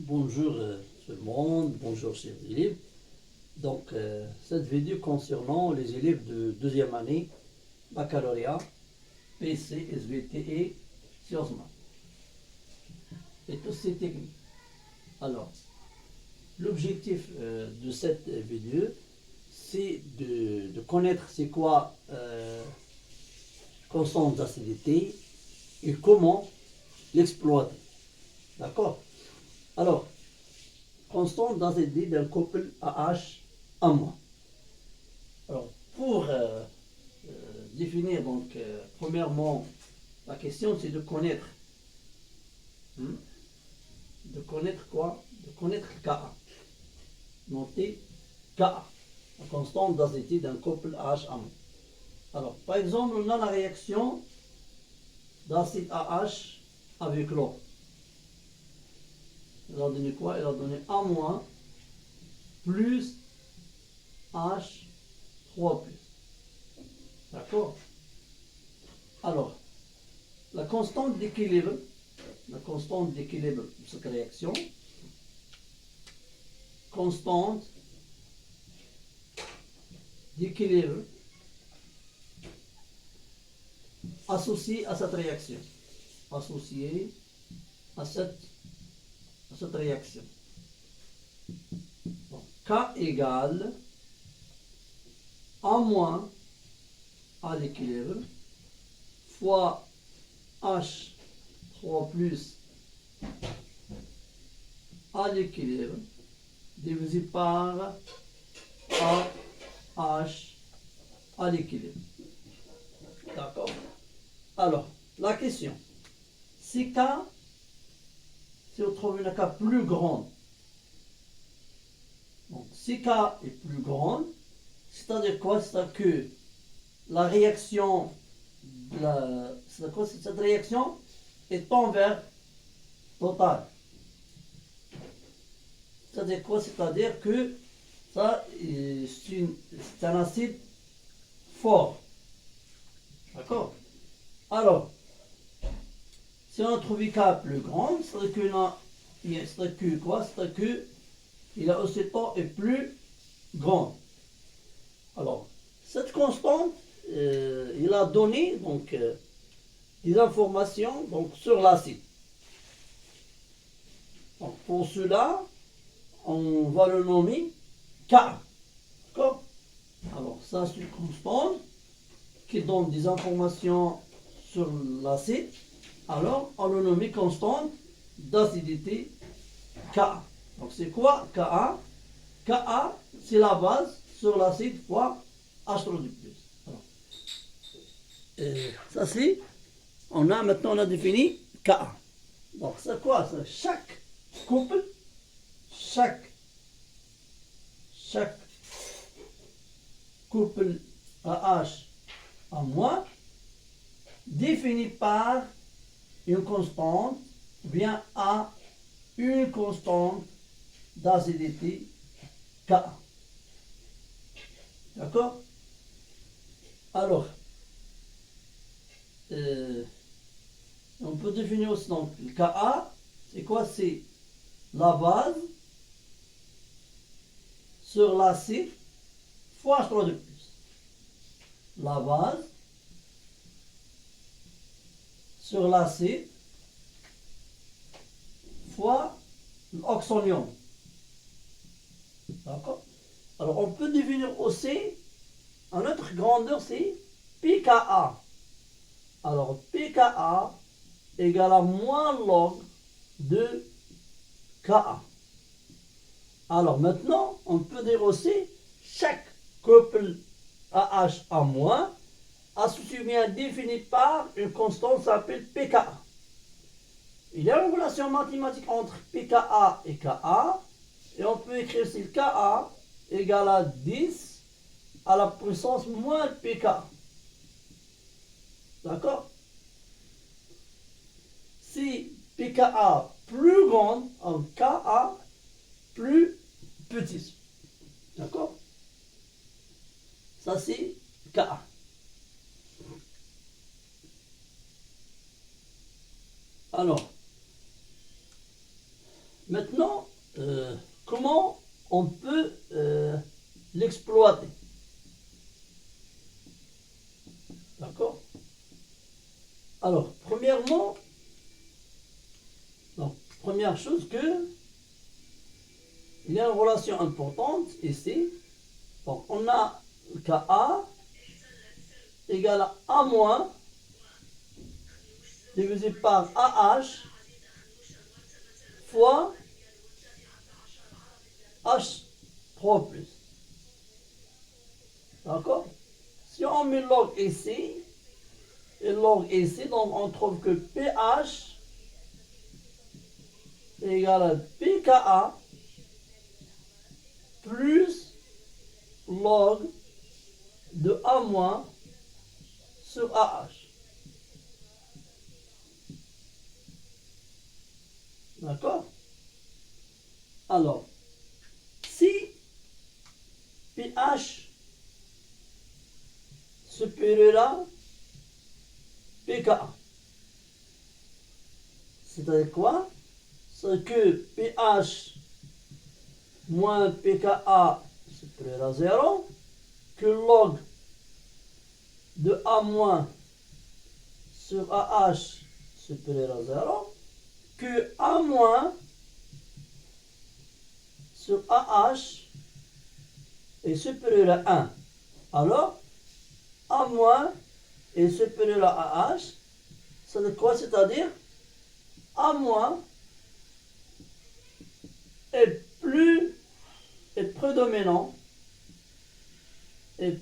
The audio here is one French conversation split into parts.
Bonjour tout le monde, bonjour chers élèves. Cette vidéo concernant les élèves de deuxième année, baccalauréat, PC, SVT et Sciences Math. Et tous ces techniques. Alors, l'objectif de cette vidéo, c'est de connaître c'est quoi constante d'acidité et comment l'exploiter. D'accord? Alors, constante d'acidité d'un couple AH à moins. Alors, pour définir, premièrement, la question, c'est de connaître. De connaître quoi? De connaître Ka. Notez Ka, la constante d'acidité d'un couple AH à moins. Alors, par exemple, on a la réaction d'acide AH avec l'eau. Elle a donné quoi? Elle a donné A- plus H3+. D'accord? Alors, la constante d'équilibre de cette réaction, constante d'équilibre associée à cette réaction. Associée à cette réaction. Donc, K égale A- à l'équilibre fois H3+ à l'équilibre divisé par AH à l'équilibre. D'accord? Alors, la question, si K, si on trouve une K plus grande, donc si K est plus grande, c'est-à-dire quoi? C'est-à-dire que la réaction, cette réaction est envers totale. C'est-à-dire quoi? C'est-à-dire que ça, c'est un acide fort. D'accord? Alors, si on a trouvé K plus grande, c'est-à-dire que quoi? C'est-à-dire que il a aussi est plus grande. Alors, cette constante, il a donné des informations sur l'acide. Donc, pour cela, on va le nommer K. D'accord? Alors, ça, c'est une constante qui donne des informations sur l'acide. Alors, on le nomme constante d'acidité Ka. Donc, c'est quoi Ka? Ka, c'est la base sur l'acide fois H3+. Ça, c'est, maintenant, on a défini Ka. Donc, c'est quoi? C'est chaque couple, chaque couple AH à moins défini par une constante, ou bien à une constante d'acidité Ka. D'accord? Alors, on peut définir aussi donc le Ka, c'est quoi? C'est la base sur l'acide fois H3+. La base sur l'acide fois l'oxonium. D'accord? Alors, on peut définir aussi, en notre grandeur, c'est pKa. Alors, pKa égale à moins log de Ka. Alors, maintenant, on peut dire aussi, chaque couple AH à moins associé bien défini par une constante qui s'appelle pKa. Il y a une relation mathématique entre pKa et Ka, et on peut écrire si Ka égale à 10 à la puissance moins pK. D'accord? Si pKa plus grande, en Ka plus petit. D'accord? Ça c'est Ka. Alors, Maintenant, comment on peut l'exploiter? D'accord? Alors, premièrement, donc, première chose que il y a une relation importante ici. Donc, on a KA égale à A moins divisé par AH fois H3 plus. D'accord? Si on met log ici et log ici, donc on trouve que pH égale à pKa plus log de A moins sur AH. D'accord? Alors, si pH supérieur à pKa, c'est-à-dire quoi? C'est que pH moins pKa supérieur à 0, que log de A moins sur AH supérieur à 0, que A moins sur AH est supérieur à 1. Alors, A moins est supérieur à AH, c'est quoi? C'est-à-dire A moins est prédominant, est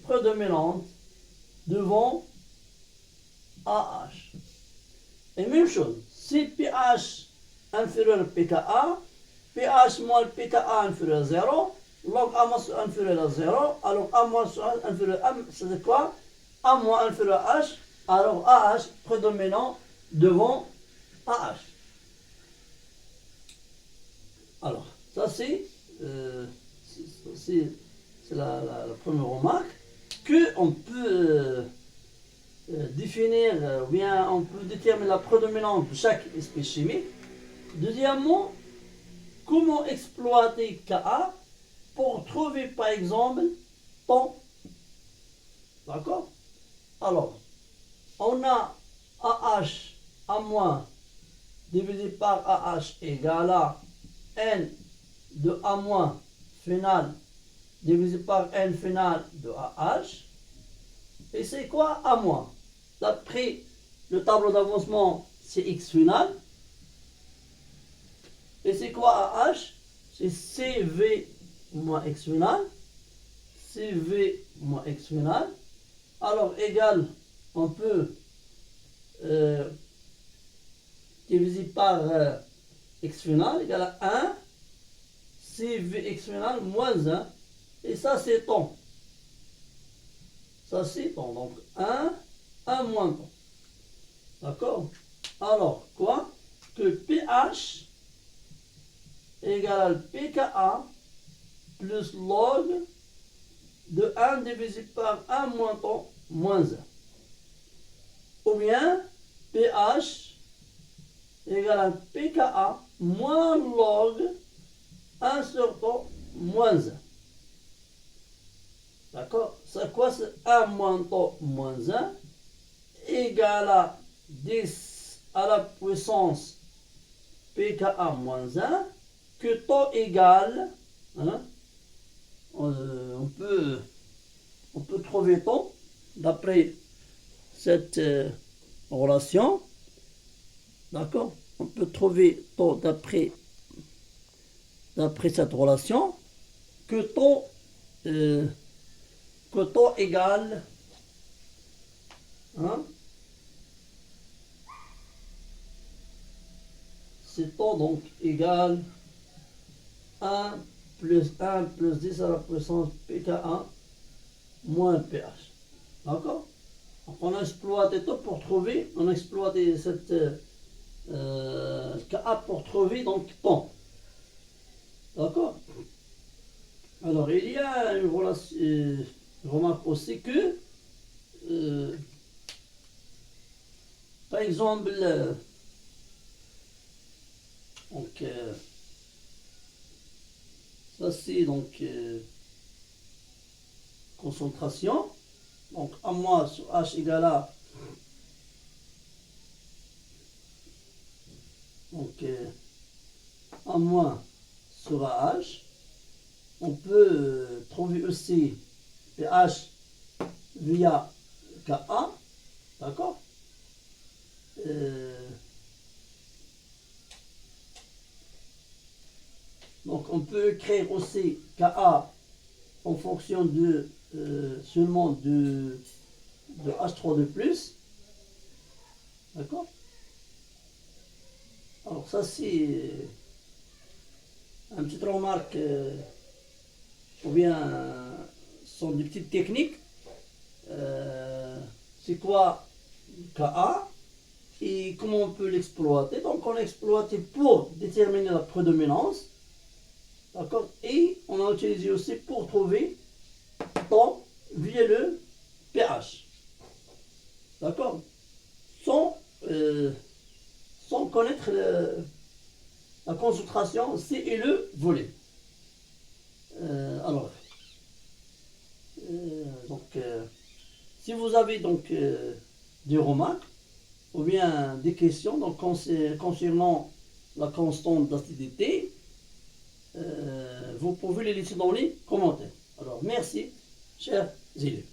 prédominante devant AH. Et même chose, si pH inférieur à pKa, pH moins pKa inférieur à 0, log A moins inférieur à 0, alors A moins inférieur à 1, c'est quoi? A moins inférieur à H, alors AH prédominant devant AH. Alors, ça c'est la première remarque, qu'on peut définir, ou bien on peut déterminer la prédominance de chaque espèce chimique. Deuxièmement, comment exploiter Ka pour trouver par exemple temps. D'accord? Alors, on a AH A moins divisé par AH égale à N de A moins final divisé par N final de AH. Et c'est quoi A moins? D'après le tableau d'avancement, c'est X final. Et c'est quoi AH? C'est CV moins X final. CV moins X final. Alors, égal, on peut diviser par X final égale à 1. CV X final moins 1. Et ça, c'est temps. Ça, c'est temps. Donc, 1 moins temps. D'accord? Alors, quoi? Que pH égale à pKa plus log de 1 divisé par 1 moins temps moins 1. Ou bien pH égale à pKa moins log 1 sur temps moins 1. D'accord? C'est quoi? C'est 1 moins temps moins 1 égale à 10 à la puissance pKa moins 1, que temps égale, hein, on peut trouver temps d'après cette relation. D'accord? On peut trouver temps d'après cette relation que temps égale, hein, c'est temps donc égal 1 plus 10 à la puissance pKa moins pH. D'accord? Donc on a exploité tout pour trouver, on a exploité cette Ka pour trouver donc temps. D'accord? Alors il y a une relation, remarque aussi que par exemple donc ça c'est donc concentration. Donc à moi sur H égale à donc à moins sur H. On peut trouver aussi pH via Ka, d'accord. Donc on peut écrire aussi Ka en fonction de seulement de H3 de plus, d'accord. Alors ça c'est une petite remarque ou bien sont des petites techniques. C'est quoi Ka et comment on peut l'exploiter. Donc on l'a exploité pour déterminer la prédominance, d'accord, et on a utilisé aussi pour trouver temps via le pH, d'accord, sans connaître la concentration C et le volume. Alors, si vous avez donc des remarques ou bien des questions donc, concernant la constante d'acidité, vous pouvez les laisser dans les commentaires. Alors, merci, chers élèves.